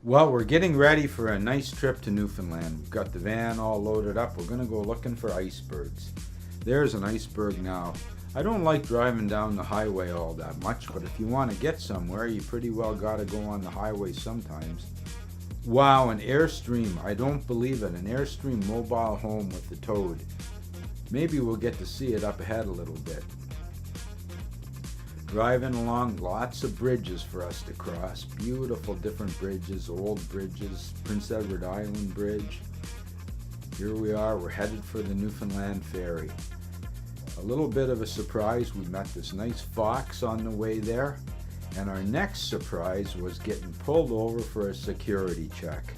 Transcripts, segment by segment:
Well, we're getting ready for a nice trip to Newfoundland. We've got the van all loaded up. We're gonna go looking for icebergs. There's an iceberg now. I don't like driving down the highway all that much, but if you want to get somewhere, you pretty well gotta go on the highway sometimes. Wow, an Airstream. I don't believe it. An Airstream mobile home with the toad. Maybe we'll get to see it up ahead a little bit. Driving along, lots of bridges for us to cross. Beautiful different bridges, old bridges, Prince Edward Island Bridge. Here we are, we're headed for the Newfoundland ferry. A little bit of a surprise, we met this nice fox on the way there. And our next surprise was getting pulled over for a security check.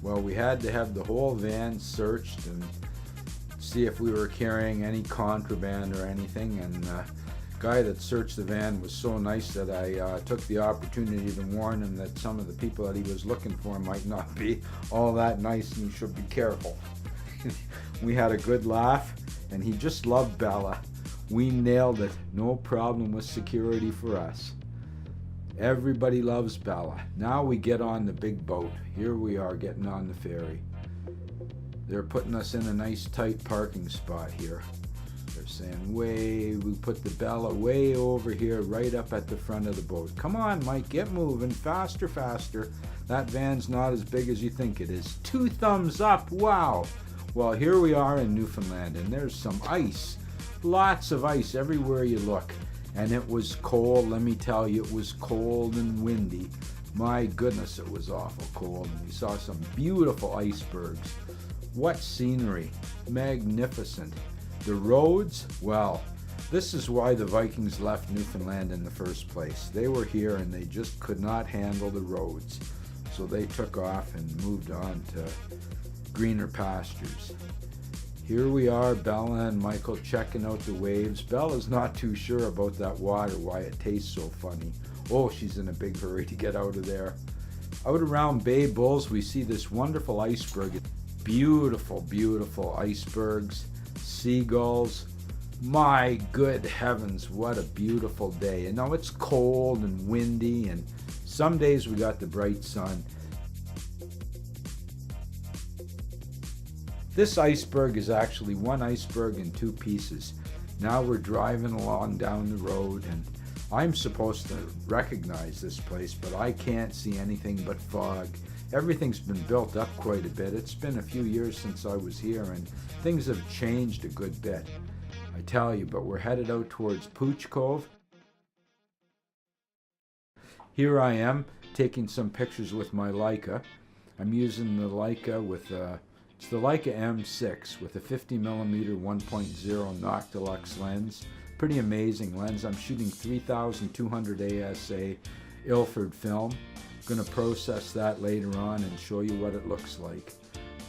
Well, we had to have the whole van searched and see if we were carrying any contraband or anything. And guy that searched the van was so nice that I took the opportunity to warn him that some of the people that he was looking for might not be all that nice and you should be careful. We had a good laugh and he just loved Bella. We nailed it. No problem with security for us. Everybody loves Bella. Now we get on the big boat. Here we are getting on the ferry. They're putting us in a nice tight parking spot here. They're saying, we put the Bella way over here, right up at the front of the boat. Come on, Mike, get moving, faster, faster. That van's not as big as you think it is. 2 thumbs up, wow. Well, here we are in Newfoundland, and there's some ice. Lots of ice everywhere you look. And it was cold, let me tell you, it was cold and windy. My goodness, it was awful cold. And we saw some beautiful icebergs. What scenery, magnificent. The roads, well, this is why the Vikings left Newfoundland in the first place. They were here and they just could not handle the roads. So they took off and moved on to greener pastures. Here we are, Bella and Michael checking out the waves. Bella's not too sure about that water, why it tastes so funny. Oh, she's in a big hurry to get out of there. Out around Bay Bulls, we see this wonderful iceberg. Beautiful, beautiful icebergs. Seagulls. My good heavens, what a beautiful day. And now it's cold and windy, and some days we got the bright sun. This iceberg is actually one iceberg in 2 pieces. Now we're driving along down the road, and I'm supposed to recognize this place, but I can't see anything but fog. Everything's been built up quite a bit. It's been a few years since I was here and things have changed a good bit, I tell you, but we're headed out towards Puch Cove. Here I am taking some pictures with my Leica. I'm using the Leica with it's the Leica M6 with a 50mm 1.0 Noctilux lens. Pretty amazing lens. I'm shooting 3200 ASA Ilford film. Going to process that later on and show you what it looks like.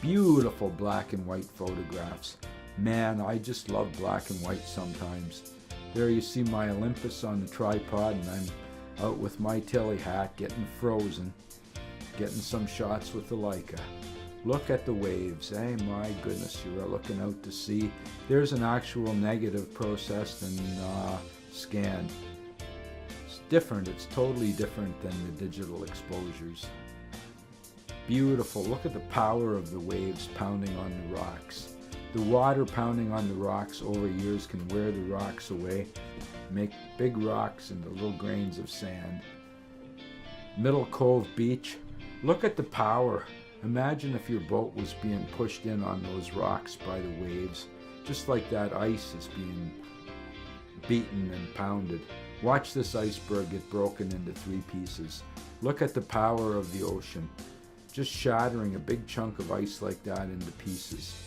Beautiful black and white photographs. Man, I just love black and white sometimes. There you see my Olympus on the tripod, and I'm out with my Tilly hat getting frozen, getting some shots with the Leica. Look at the waves. Hey, my goodness, you are looking out to sea. There's an actual negative processed and scanned. Different, it's totally different than the digital exposures. Beautiful, look at the power of the waves pounding on the rocks. The water pounding on the rocks over years can wear the rocks away, make big rocks into little grains of sand. Middle Cove Beach, look at the power. Imagine if your boat was being pushed in on those rocks by the waves, just like that ice is being beaten and pounded. Watch this iceberg get broken into 3 pieces. Look at the power of the ocean. Just shattering a big chunk of ice like that into pieces.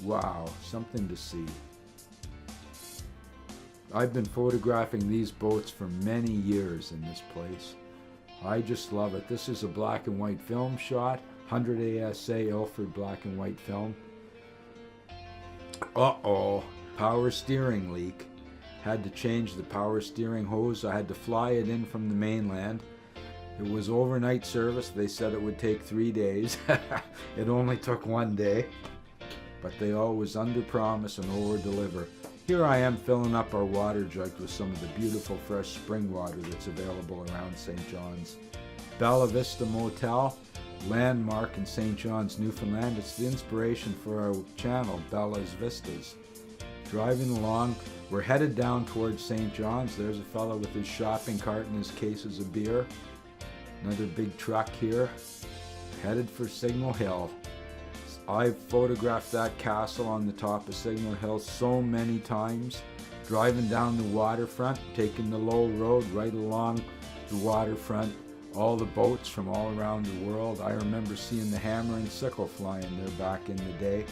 Wow, something to see. I've been photographing these boats for many years in this place. I just love it. This is a black and white film shot, 100 ASA Ilford black and white film. Uh-oh, power steering leak. Had to change the power steering hose. I had to fly it in from the mainland. It was overnight service. They said it would take 3 days. It only took 1 day. But they always under-promise and over-deliver. Here I am filling up our water jugs with some of the beautiful fresh spring water that's available around St. John's. Bella Vista Motel. landmark in St. John's, Newfoundland. It's the inspiration for our channel, Bella's Vistas. Driving along, we're headed down towards St. John's. There's a fellow with his shopping cart and his cases of beer. Another big truck here, headed for Signal Hill. I've photographed that castle on the top of Signal Hill so many times. Driving down the waterfront, taking the low road right along the waterfront. All the boats from all around the world. I remember seeing the hammer and sickle flying there back in the day.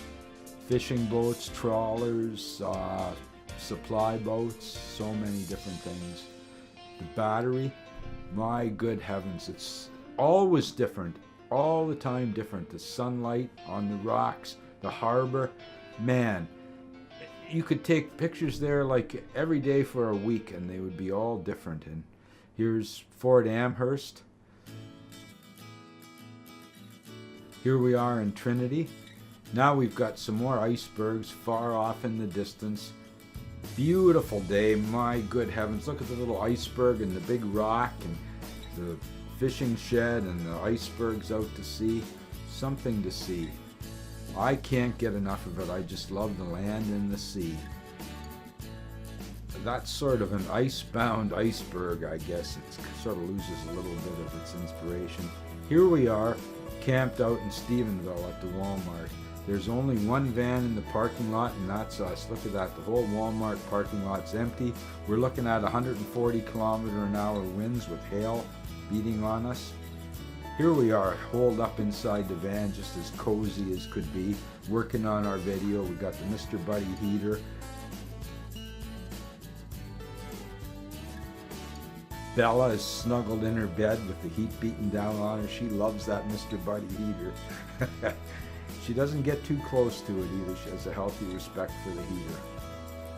Fishing boats, trawlers, supply boats, so many different things. The battery, my good heavens, it's always different, all the time different. The sunlight on the rocks, the harbor, man, you could take pictures there like every day for a week and they would be all different. And here's Fort Amherst. Here we are in Trinity. Now we've got some more icebergs far off in the distance. Beautiful day, my good heavens. Look at the little iceberg and the big rock and the fishing shed and the icebergs out to sea. Something to see. I can't get enough of it. I just love the land and the sea. That's sort of an icebound iceberg, I guess. It sort of loses a little bit of its inspiration. Here we are, camped out in Stephenville at the Walmart. There's only one van in the parking lot, and that's us. Look at that. The whole Walmart parking lot's empty. We're looking at 140 km/h winds with hail beating on us. Here we are, holed up inside the van, just as cozy as could be, working on our video. We got the Mr. Buddy heater. Bella is snuggled in her bed with the heat beating down on her. She loves that Mr. Buddy heater. She doesn't get too close to it either. She has a healthy respect for the heater.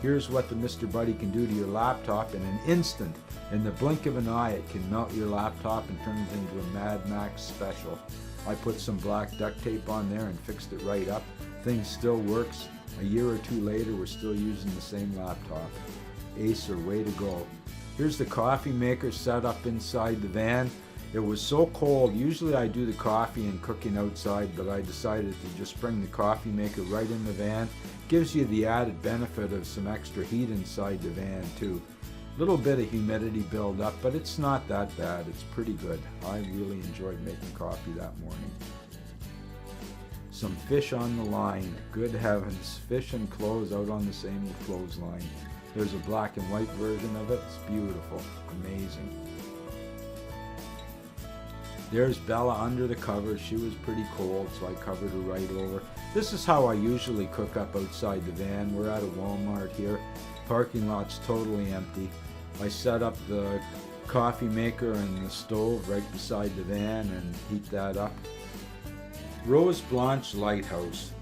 Here's what the Mr. Buddy can do to your laptop in an instant. In the blink of an eye, it can melt your laptop and turn it into a Mad Max special. I put some black duct tape on there and fixed it right up. Thing still works. A year or two later, we're still using the same laptop. Acer, way to go. Here's the coffee maker set up inside the van. It was so cold. Usually I do the coffee and cooking outside, but I decided to just bring the coffee maker right in the van. Gives you the added benefit of some extra heat inside the van too. Little bit of humidity build up, but it's not that bad. It's pretty good. I really enjoyed making coffee that morning. Some fish on the line. Good heavens. Fish and clothes out on the same clothesline. There's a black and white version of it. It's beautiful. Amazing. There's Bella under the covers. She was pretty cold, so I covered her right over. This is how I usually cook up outside the van. We're at a Walmart here. Parking lot's totally empty. I set up the coffee maker and the stove right beside the van and heat that up. Rose Blanche Lighthouse.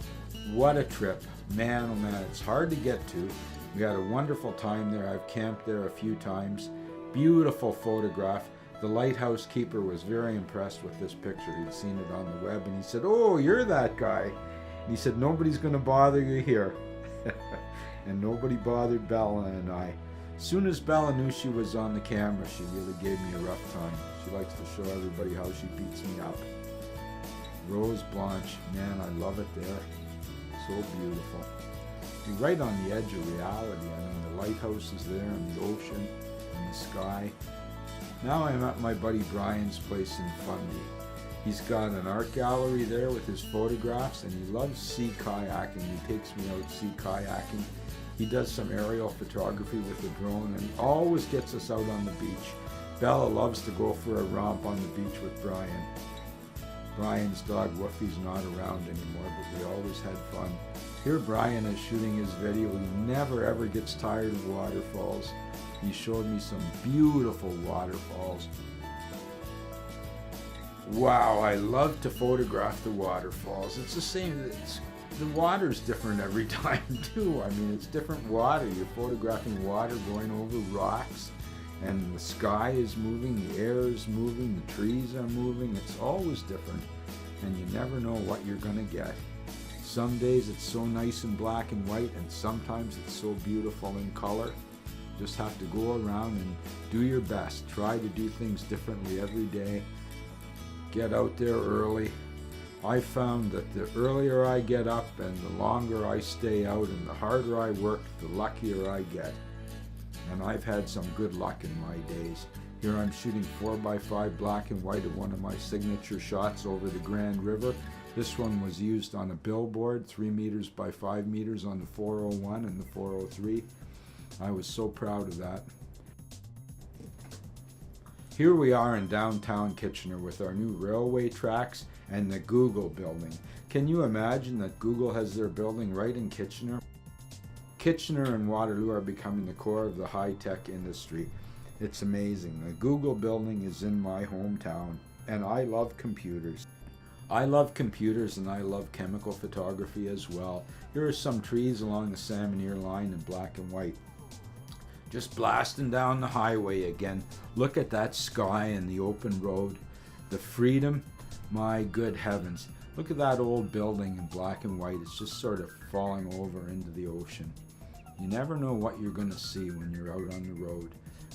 What a trip. Man, oh man, it's hard to get to. We had a wonderful time there. I've camped there a few times. Beautiful photograph. The lighthouse keeper was very impressed with this picture. He'd seen it on the web and he said, "Oh, you're that guy." And he said, "Nobody's going to bother you here." And nobody bothered Bella and I. As soon as Bella knew she was on the camera, she really gave me a rough time. She likes to show everybody how she beats me up. Rose Blanche, man, I love it there. So beautiful. You're right on the edge of reality. I mean, the lighthouse is there and the ocean and the sky. Now I'm at my buddy Brian's place in Fundy. He's got an art gallery there with his photographs, and he loves sea kayaking. He takes me out sea kayaking. He does some aerial photography with the drone, and he always gets us out on the beach. Bella loves to go for a romp on the beach with Brian. Brian's dog Woofy's not around anymore, but we always had fun. Here Brian is shooting his video. He never ever gets tired of waterfalls. He showed me some beautiful waterfalls. Wow, I love to photograph the waterfalls. It's the same, the water's different every time too. I mean, it's different water. You're photographing water going over rocks, and the sky is moving, the air is moving, the trees are moving. It's always different, and you never know what you're gonna get. Some days it's so nice and black and white, and sometimes it's so beautiful in color. Just have to go around and do your best. Try to do things differently every day. Get out there early. I found that the earlier I get up and the longer I stay out and the harder I work, the luckier I get. And I've had some good luck in my days. Here I'm shooting 4x5 black and white of one of my signature shots over the Grand River. This one was used on a billboard, 3 meters by 5 meters on the 401 and the 403. I was so proud of that. Here we are in downtown Kitchener with our new railway tracks and the Google building. Can you imagine that Google has their building right in Kitchener? Kitchener and Waterloo are becoming the core of the high-tech industry. It's amazing. The Google building is in my hometown, and I love computers. I love computers and I love chemical photography as well. Here are some trees along the Salmonier line in black and white. Just blasting down the highway again. Look at that sky and the open road. The freedom, my good heavens. Look at that old building in black and white. It's just sort of falling over into the ocean. You never know what you're going to see when you're out on the road.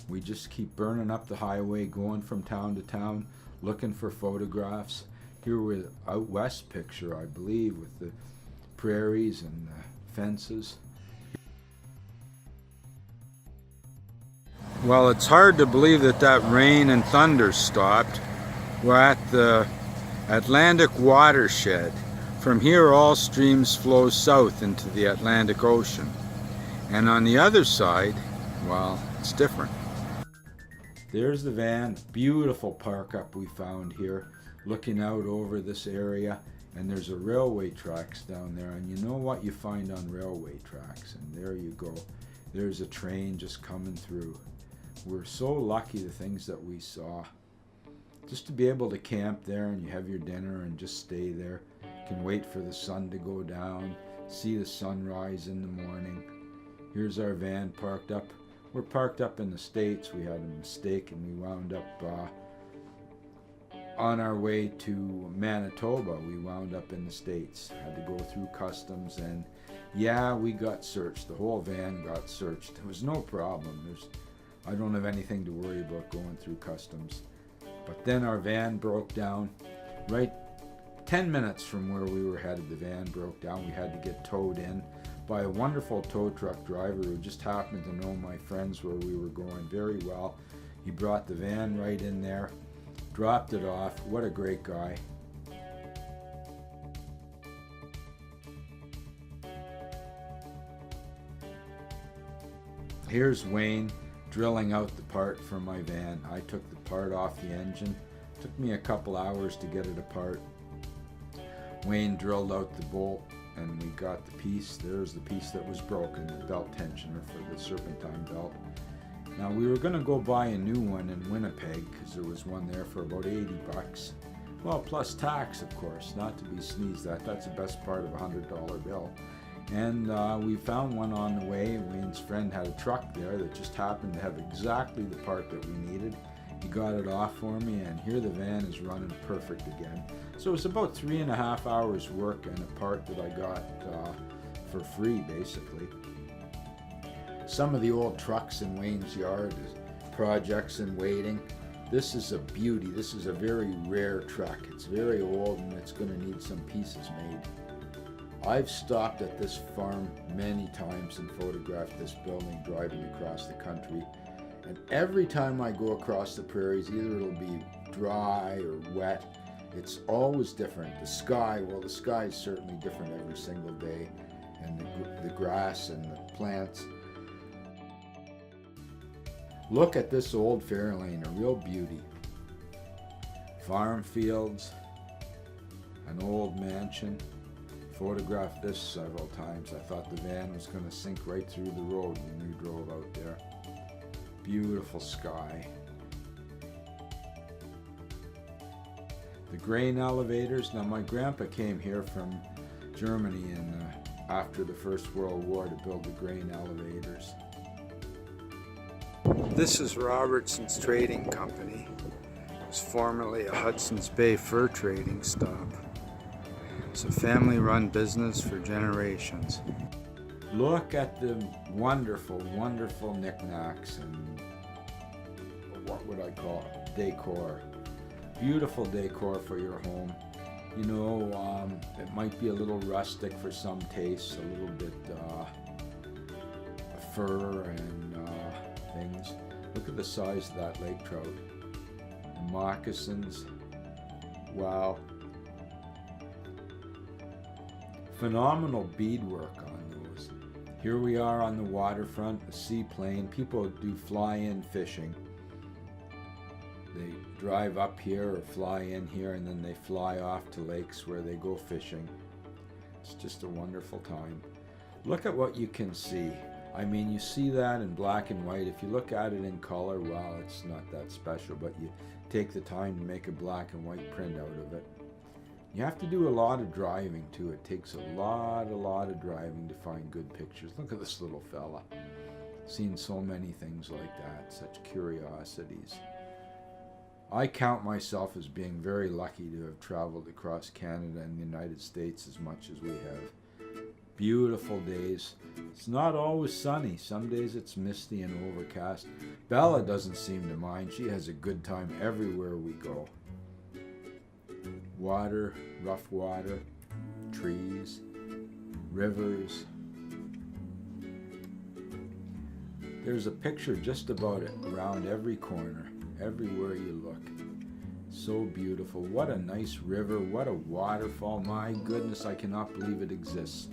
We just keep burning up the highway, going from town to town, looking for photographs. Here with out west picture, I believe, with the prairies and the fences. Well, it's hard to believe that rain and thunder stopped. We're at the Atlantic Watershed. From here, all streams flow south into the Atlantic Ocean. And on the other side, well, it's different. There's the van, beautiful park up we found here, looking out over this area, and there's a railway tracks down there, and you know what you find on railway tracks, and there you go. There's a train just coming through. We're so lucky the things that we saw. Just to be able to camp there and you have your dinner and just stay there. You can wait for the sun to go down, see the sunrise in the morning. Here's our van parked up. We're parked up in the States. We had a mistake and we wound up on our way to Manitoba. We wound up in the States. Had to go through customs and yeah, we got searched. The whole van got searched. There was no problem. I don't have anything to worry about going through customs. But then our van broke down. Right 10 minutes from where we were headed, the van broke down. We had to get towed in by a wonderful tow truck driver who just happened to know my friends where we were going very well. He brought the van right in there, dropped it off. What a great guy. Here's Wayne drilling out the part for my van. I took the part off the engine. Took me a couple hours to get it apart. Wayne drilled out the bolt and we got the piece. There's the piece that was broken, the belt tensioner for the serpentine belt. Now we were going to go buy a new one in Winnipeg because there was one there for about 80 bucks. Well, plus tax, of course, not to be sneezed at. That's the best part of a $100 bill. And we found one on the way. Wayne's friend had a truck there that just happened to have exactly the part that we needed. He got it off for me, and here the van is running perfect again. So it's about 3.5 hours work and a part that I got for free, basically. Some of the old trucks in Wayne's yard, projects in waiting. This is a beauty. This is a very rare truck. It's very old and it's going to need some pieces made. I've stopped at this farm many times and photographed this building driving across the country. And every time I go across the prairies, either it'll be dry or wet. It's always different. The sky, well, the sky is certainly different every single day. And the grass and the plants. Look at this old Fairlane, a real beauty. Farm fields, an old mansion. Photographed this several times. I thought the van was going to sink right through the road when we drove out there. Beautiful sky. The grain elevators. Now my grandpa came here from Germany after the First World War to build the grain elevators. This is Robertsons Trading Company. It was formerly a Hudson's Bay fur trading stop. It's a family-run business for generations. Look at the wonderful, wonderful knickknacks and what would I call it? Decor. Beautiful decor for your home. You know, it might be a little rustic for some tastes, a little bit fur and things. Look at the size of that lake trout. The moccasins, wow. Phenomenal beadwork on those. Here we are on the waterfront, the seaplane. People do fly-in fishing. They drive up here or fly in here and then they fly off to lakes where they go fishing. It's just a wonderful time. Look at what you can see. I mean, you see that in black and white. If you look at it in color, well, it's not that special, but you take the time to make a black and white print out of it. You have to do a lot of driving too. It takes a lot of driving to find good pictures. Look at this little fella. Seen so many things like that, such curiosities. I count myself as being very lucky to have traveled across Canada and the United States as much as we have. Beautiful days. It's not always sunny. Some days it's misty and overcast. Bella doesn't seem to mind. She has a good time everywhere we go. Water, rough water, trees, rivers. There's a picture just about it around every corner, everywhere you look. So beautiful. What a nice river. What a waterfall. My goodness, I cannot believe it exists.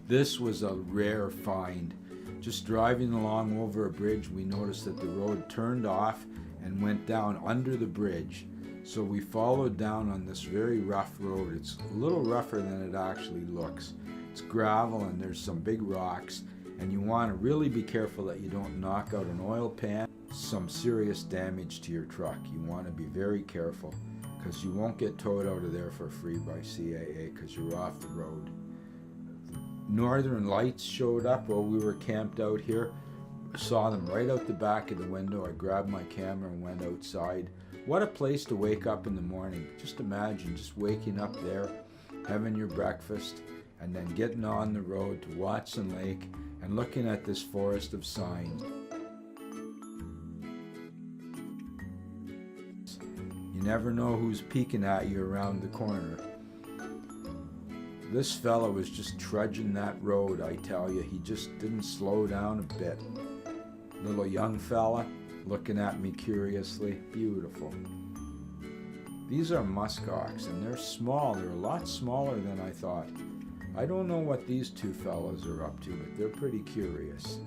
This was a rare find. Just driving along over a bridge, we noticed that the road turned off and went down under the bridge. So we followed down on this very rough road. It's a little rougher than it actually looks. It's gravel and there's some big rocks, and you want to really be careful that you don't knock out an oil pan, some serious damage to your truck. You want to be very careful because you won't get towed out of there for free by CAA because you're off the road. Northern Lights showed up while we were camped out here. I saw them right out the back of the window. I grabbed my camera and went outside. What a place to wake up in the morning. Just imagine just waking up there, having your breakfast, and then getting on the road to Watson Lake and looking at this forest of signs. You never know who's peeking at you around the corner. This fella was just trudging that road, I tell you. He just didn't slow down a bit. Little young fella looking at me curiously. Beautiful. These are muskox, and they're small. They're a lot smaller than I thought. I don't know what these two fellows are up to, but they're pretty curious.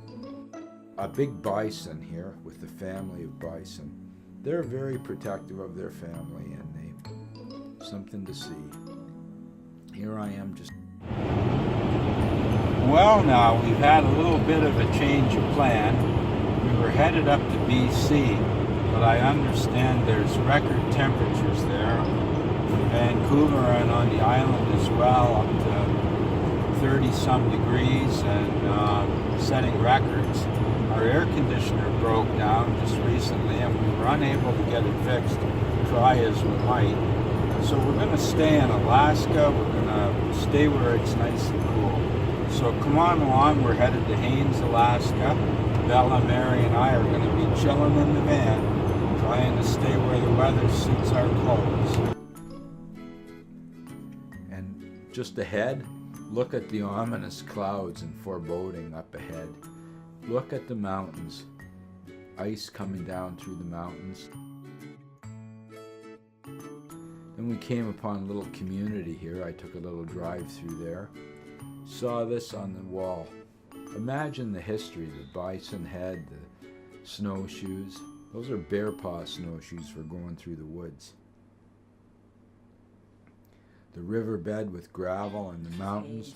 A big bison here with the family of bison. They're very protective of their family, and they something to see. Here I am just... Well, now we've had a little bit of a change of plan. We were headed up to BC, but I understand there's record temperatures there in Vancouver and on the island as well, up to 30-some degrees and setting records. Our air conditioner broke down just recently and we were unable to get it fixed, try as we might. So we're going to stay in Alaska. We're going to stay where it's nice and cool. So come on along. We're headed to Haines, Alaska. Bella, Mary, and I are going to be chilling in the van, trying to stay where the weather suits our clothes. And just ahead, look at the ominous clouds and foreboding up ahead. Look at the mountains. Ice coming down through the mountains. Then we came upon a little community here. I took a little drive through there. Saw this on the wall. Imagine the history that bison had, the snowshoes. Those are bear paw snowshoes for going through the woods. The riverbed with gravel and the mountains.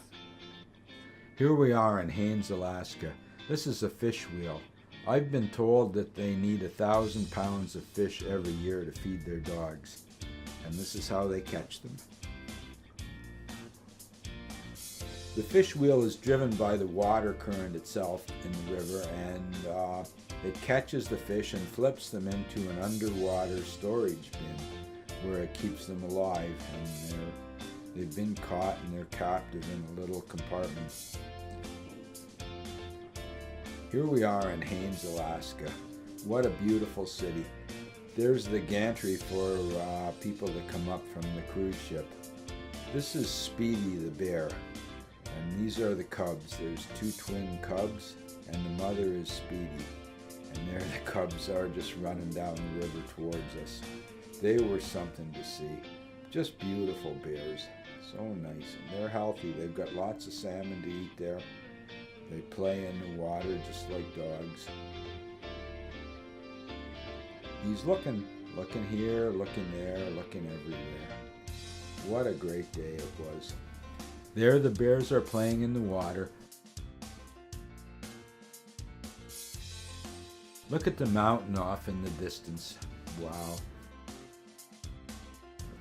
Here we are in Haines, Alaska. This is a fish wheel. I've been told that they need 1,000 pounds of fish every year to feed their dogs. And this is how they catch them. The fish wheel is driven by the water current itself in the river, and it catches the fish and flips them into an underwater storage bin where it keeps them alive, and they've been caught and they're captive in a little compartment. Here we are in Haines, Alaska. What a beautiful city. There's the gantry for people to come up from the cruise ship. This is Speedy the bear, and these are the cubs. There's two twin cubs, and the mother is Speedy. And there the cubs are just running down the river towards us. They were something to see. Just beautiful bears. So nice. And they're healthy. They've got lots of salmon to eat there. They play in the water just like dogs. He's looking here, looking there, looking everywhere. What a great day it was. There the bears are playing in the water. Look at the mountain off in the distance. Wow.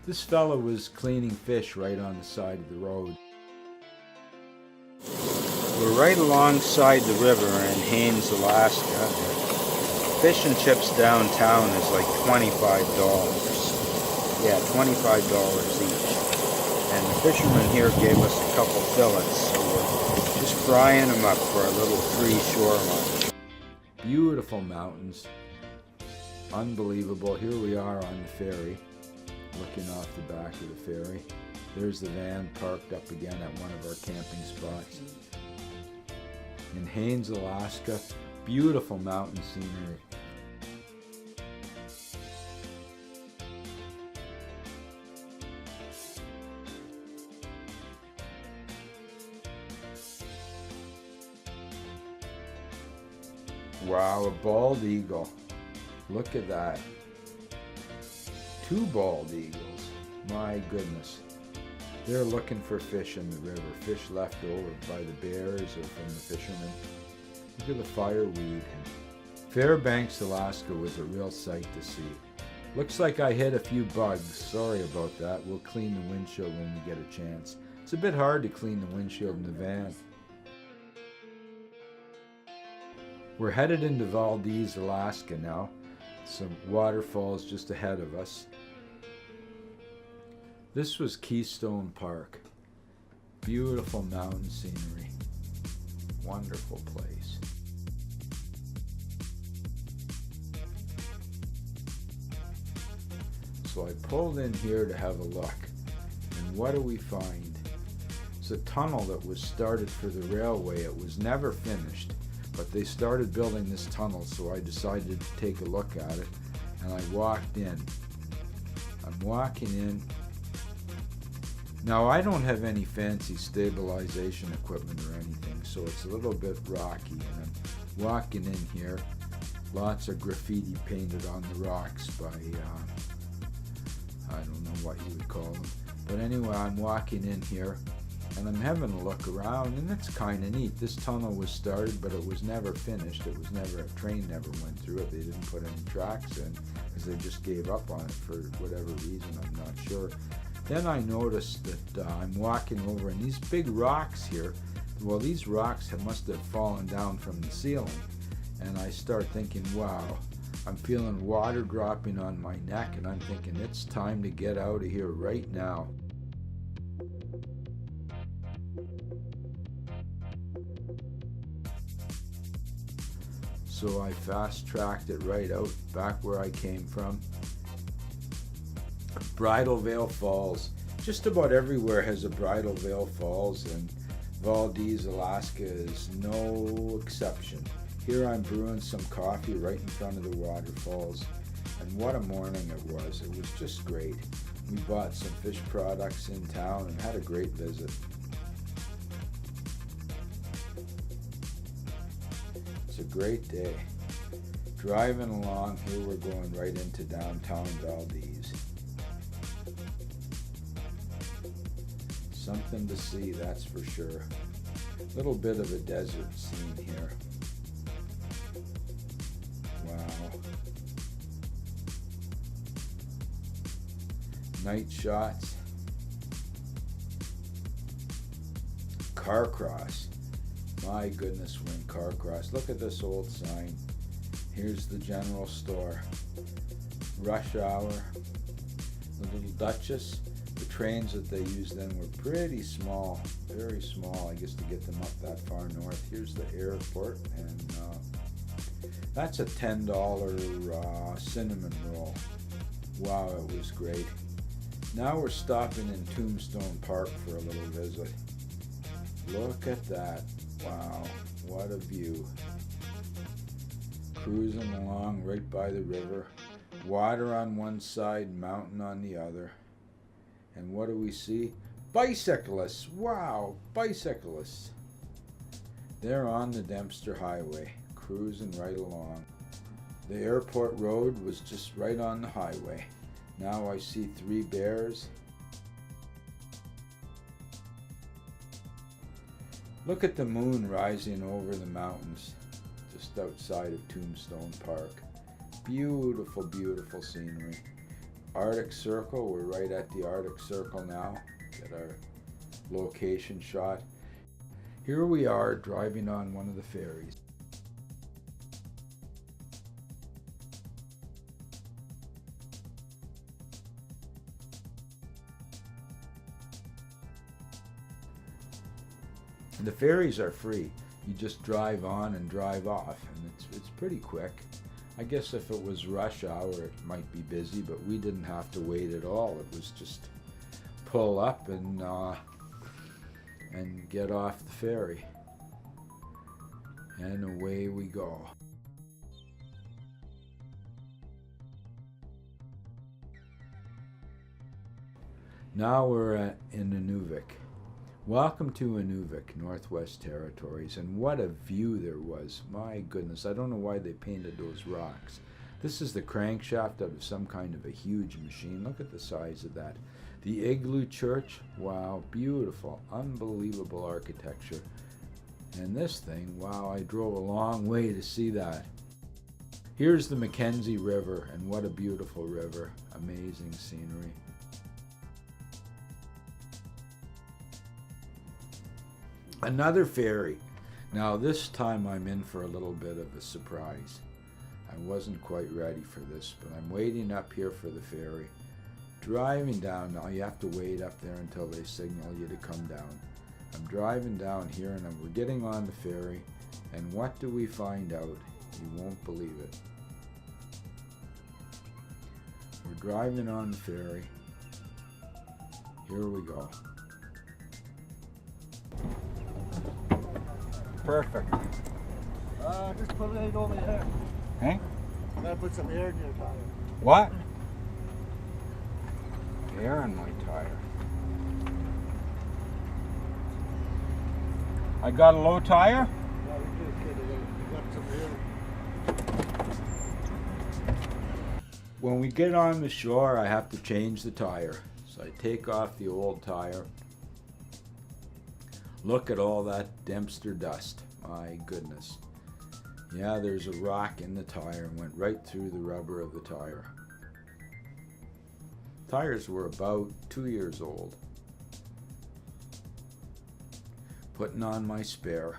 This fellow was cleaning fish right on the side of the road. We're right alongside the river in Haines, Alaska. Fish and chips downtown is like $25. Yeah, $25 each. And the fisherman here gave us a couple fillets, so we're just frying them up for a little free shore lunch. Beautiful mountains. Unbelievable. Here we are on the ferry, looking off the back of the ferry. There's the van parked up again at one of our camping spots. In Haines, Alaska, beautiful mountain scenery. Wow, a bald eagle. Look at that. Two bald eagles. My goodness. They're looking for fish in the river. Fish left over by the bears or from the fishermen. Look at the fireweed. Fairbanks, Alaska was a real sight to see. Looks like I hit a few bugs. Sorry about that. We'll clean the windshield when we get a chance. It's a bit hard to clean the windshield in the van. We're headed into Valdez, Alaska now. Some waterfalls just ahead of us. This was Keystone Park. Beautiful mountain scenery. Wonderful place. So I pulled in here to have a look. And what do we find? It's a tunnel that was started for the railway. It was never finished. But they started building this tunnel, so I decided to take a look at it, and I walked in. I'm walking in. Now, I don't have any fancy stabilization equipment or anything, so it's a little bit rocky, and I'm walking in here. Lots of graffiti painted on the rocks by, I don't know what you would call them. But anyway, I'm walking in here. And I'm having a look around, and it's kind of neat. This tunnel was started, but it was never finished. It was never, a train never went through it. They didn't put any tracks in because they just gave up on it for whatever reason, I'm not sure. Then I noticed that I'm walking over, and these big rocks here, well, these rocks must have fallen down from the ceiling. And I start thinking, wow, I'm feeling water dropping on my neck, and I'm thinking it's time to get out of here right now. So I fast-tracked it right out back where I came from. Bridal Veil Falls. Just about everywhere has a Bridal Veil Falls, and Valdez, Alaska is no exception. Here I'm brewing some coffee right in front of the waterfalls, and what a morning it was. It was just great. We bought some fish products in town and had a great visit. It's a great day. Driving along, here we're going right into downtown Valdez. Something to see, that's for sure. A little bit of a desert scene here. Wow. Night shots. Car cross. My goodness, we're in car cross. Look at this old sign. Here's the general store. Rush hour. The Little Duchess. The trains that they used then were pretty small. Very small, I guess, to get them up that far north. Here's the airport, and that's a $10 cinnamon roll. Wow, it was great. Now we're stopping in Tombstone Park for a little visit. Look at that. Wow, what a view. Cruising along right by the river. Water on one side, mountain on the other. And what do we see? Bicyclists! Wow, bicyclists. They're on the Dempster Highway, cruising right along. The airport road was just right on the highway. Now I see 3 bears. Look at the moon rising over the mountains just outside of Tombstone Park. Beautiful, beautiful scenery. Arctic Circle, we're right at the Arctic Circle now. Get our location shot. Here we are driving on one of the ferries. The ferries are free. You just drive on and drive off, and it's pretty quick. I guess if it was rush hour, it might be busy, but we didn't have to wait at all. It was just pull up and get off the ferry, and away we go. Now we're in Inuvik. Welcome to Inuvik, Northwest Territories, and what a view there was. My goodness, I don't know why they painted those rocks. This is the crankshaft of some kind of a huge machine. Look at the size of that. The Igloo Church, wow, beautiful, unbelievable architecture. And this thing, wow, I drove a long way to see that. Here's the McKenzie River, and what a beautiful river. Amazing scenery. Another ferry. Now this time I'm in for a little bit of a surprise. I wasn't quite ready for this, but I'm waiting up here for the ferry. Driving down, now you have to wait up there until they signal you to come down. I'm driving down here and we're getting on the ferry, and what do we find out? You won't believe it. We're driving on the ferry. Here we go. Perfect. Just put it over here. Hey? I'm gonna put some air in your tire. What? Air in my tire. I got a low tire? Yeah, we just get it in. You got some air. When we get on the shore, I have to change the tire. So I take off the old tire. Look at all that Dempster dust. My goodness. Yeah, there's a rock in the tire and went right through the rubber of the tire. Tires were about 2 years old. Putting on my spare.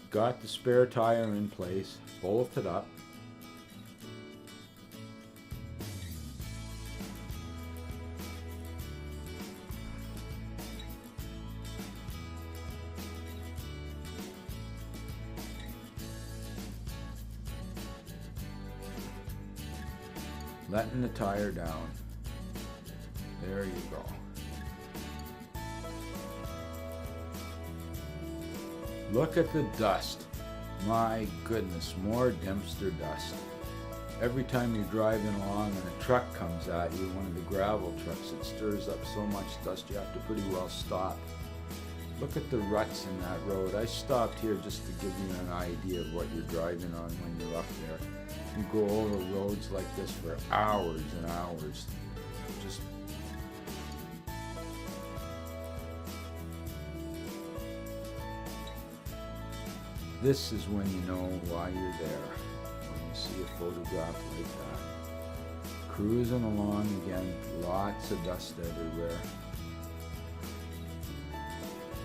Got the spare tire in place, bolted up. Letting the tire down. There you go. Look at the dust. My goodness, more Dempster dust. Every time you're driving along and a truck comes at you, one of the gravel trucks, it stirs up so much dust you have to pretty well stop. Look at the ruts in that road. I stopped here just to give you an idea of what you're driving on when you're up there. You go over roads like this for hours and hours. Just this is when you know why you're there. When you see a photograph like that. Cruising along again, lots of dust everywhere.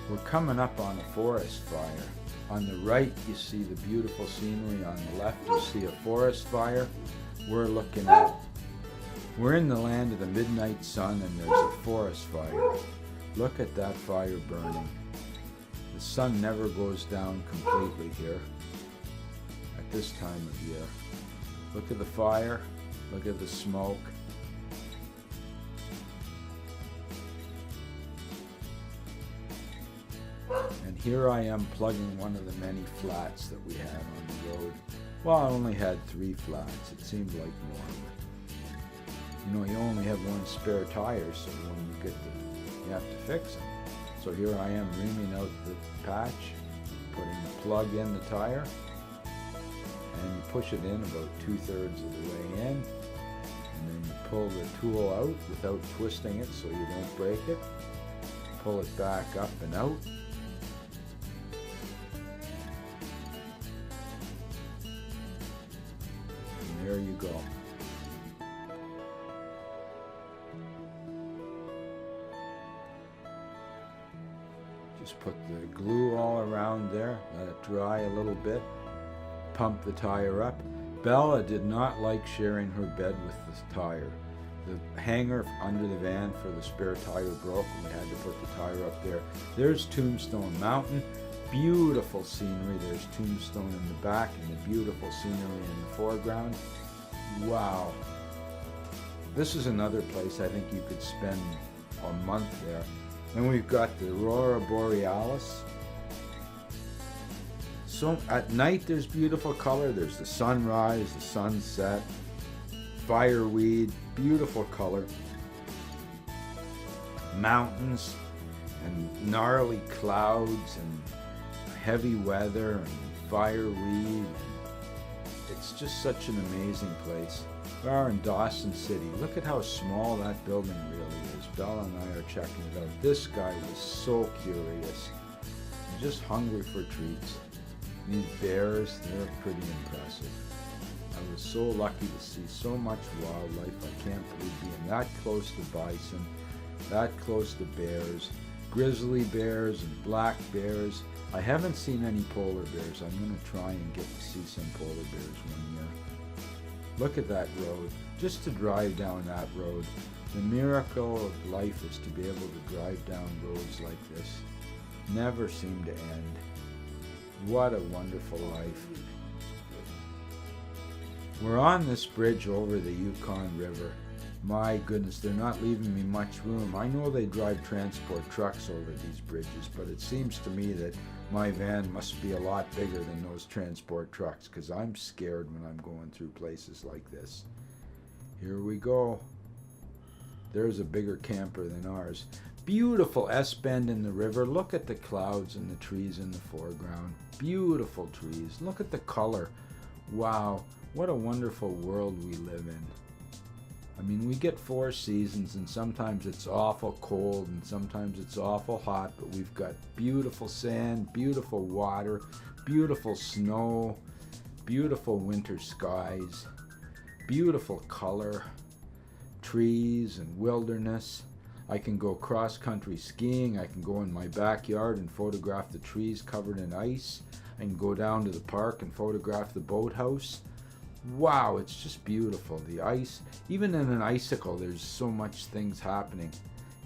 We're coming up on a forest fire. On the right, you see the beautiful scenery. On the left, you see a forest fire. We're in the land of the midnight sun, and there's a forest fire. Look at that fire burning. The sun never goes down completely here. at this time of year. Look at the fire, look at the smoke. And here I am plugging one of the many flats that we had on the road. Well, I only had 3 flats. It seemed like more. But, you know, you only have one spare tire, so when you get you have to fix it. So here I am reaming out the patch, putting the plug in the tire, and you push it in about 2/3 of the way in, and then you pull the tool out without twisting it so you don't break it. Pull it back up and out. And there you go. Just put the glue all around there, let it dry a little bit, pump the tire up. Bella did not like sharing her bed with the tire. The hanger under the van for the spare tire broke and we had to put the tire up there. There's Tombstone Mountain, beautiful scenery. There's Tombstone in the back and the beautiful scenery in the foreground. Wow. This is another place I think you could spend a month there. Then we've got the Aurora Borealis. So at night there's beautiful color. There's the sunrise, the sunset, fireweed, beautiful color. Mountains and gnarly clouds and heavy weather and fireweed. It's just such an amazing place. We are in Dawson City. Look at how small that building really is. Bella and I are checking it out. This guy was so curious. Just hungry for treats. These bears, they're pretty impressive. I was so lucky to see so much wildlife. I can't believe being that close to bison, that close to bears, grizzly bears and black bears. I haven't seen any polar bears. I'm going to try and get to see some polar bears one year. Look at that road. Just to drive down that road. The miracle of life is to be able to drive down roads like this. Never seem to end. What a wonderful life. We're on this bridge over the Yukon River. My goodness, they're not leaving me much room. I know they drive transport trucks over these bridges, but it seems to me that my van must be a lot bigger than those transport trucks because I'm scared when I'm going through places like this. Here we go. There's a bigger camper than ours. Beautiful S-bend in the river. Look at the clouds and the trees in the foreground. Beautiful trees. Look at the color. Wow, what a wonderful world we live in. I mean, we get 4 seasons and sometimes it's awful cold and sometimes it's awful hot, but we've got beautiful sand, beautiful water, beautiful snow, beautiful winter skies, beautiful color, trees and wilderness. I can go cross-country skiing. I can go in my backyard and photograph the trees covered in ice. I can go down to the park and photograph the boathouse. Wow, it's just beautiful. The ice, even in an icicle, there's so much things happening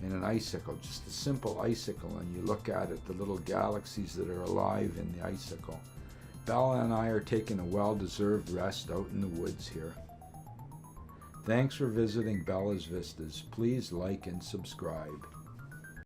in an icicle. Just a simple icicle, and you look at it, the little galaxies that are alive in the icicle. Bella and I are taking a well-deserved rest out in the woods here. Thanks for visiting Bella's Vistas. Please like and subscribe.